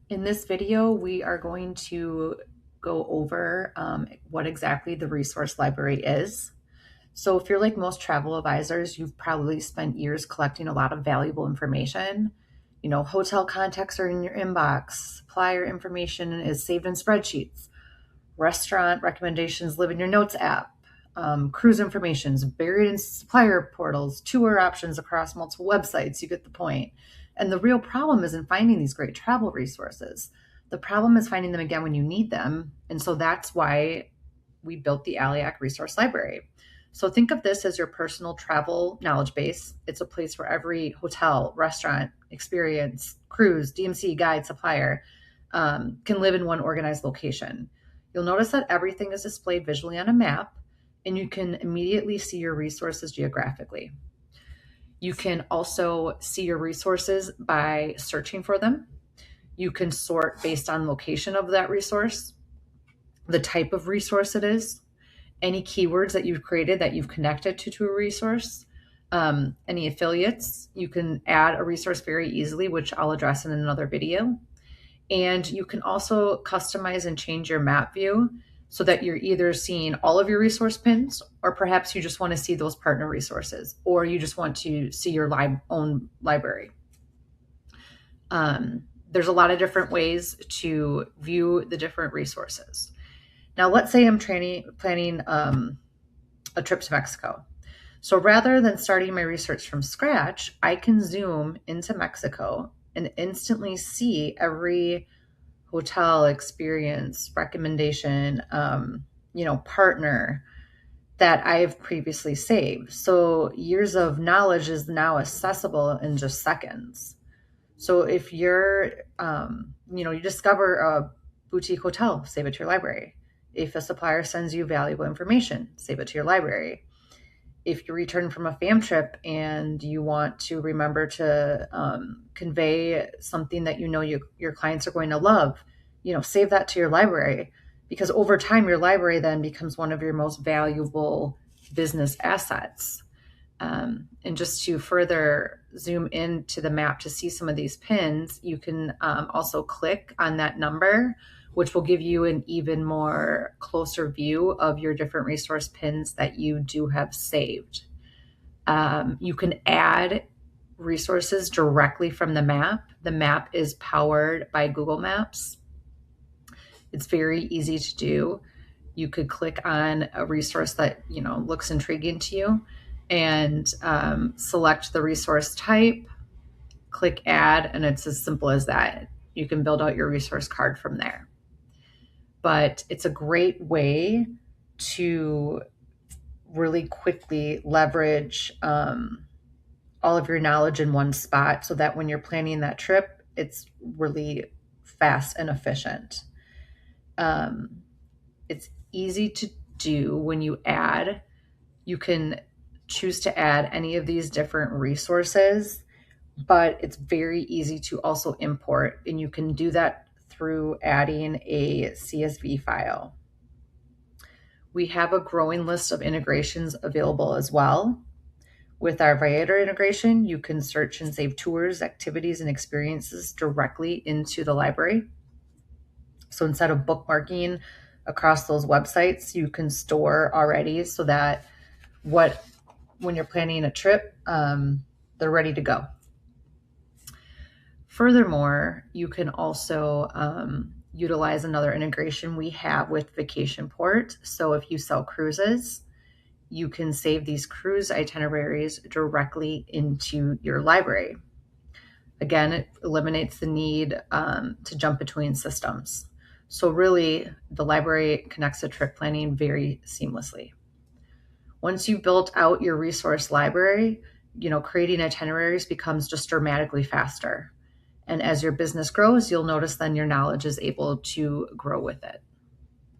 In this video, we are going to go over what exactly the resource library is. So if you're like most travel advisors, you've probably spent years collecting a lot of valuable information. You know, hotel contacts are in your inbox, supplier information is saved in spreadsheets, restaurant recommendations live in your notes app, cruise information is buried in supplier portals, tour options across multiple websites. You get the point. And the real problem isn't finding these great travel resources. The problem is finding them again when you need them. And so that's why we built the Ailyak Resource Library. So think of this as your personal travel knowledge base. It's a place where every hotel, restaurant, experience, cruise, DMC, guide, supplier can live in one organized location. You'll notice that everything is displayed visually on a map, and you can immediately see your resources geographically. You can also see your resources by searching for them. You can sort based on location of that resource, the type of resource it is, any keywords that you've created that you've connected to a resource, any affiliates. You can add a resource very easily, which I'll address in another video. And you can also customize and change your map view so that you're either seeing all of your resource pins, or perhaps you just want to see those partner resources, or you just want to see your own library. There's a lot of different ways to view the different resources. Now, let's say I'm planning a trip to Mexico. So rather than starting my research from scratch, I can zoom into Mexico and instantly see every hotel experience, recommendation, partner that I've previously saved. So years of knowledge is now accessible in just seconds. So if you discover a boutique hotel, save it to your library. If a supplier sends you valuable information, save it to your library. If you return from a fam trip and you want to remember to convey something that your clients are going to love, save that to your library, because over time your library then becomes one of your most valuable business assets. And just to further zoom into the map to see some of these pins, you can also click on that number, which will give you an even more closer view of your different resource pins that you do have saved. You can add resources directly from the map. The map is powered by Google Maps. It's very easy to do. You could click on a resource that looks intriguing to you and select the resource type, click add, and it's as simple as that. You can build out your resource card from there. But it's a great way to really quickly leverage all of your knowledge in one spot so that when you're planning that trip, it's really fast and efficient. It's easy to do when you add. You can choose to add any of these different resources, but it's very easy to also import, and you can do that through adding a CSV file. We have a growing list of integrations available as well. With our Viator integration, you can search and save tours, activities, and experiences directly into the library. So instead of bookmarking across those websites, you can store already so that when you're planning a trip, they're ready to go. Furthermore, you can also utilize another integration we have with Vacation Port. So if you sell cruises, you can save these cruise itineraries directly into your library. Again, it eliminates the need to jump between systems. So really, the library connects to trip planning very seamlessly. Once you've built out your resource library, creating itineraries becomes just dramatically faster. And as your business grows, you'll notice then your knowledge is able to grow with it.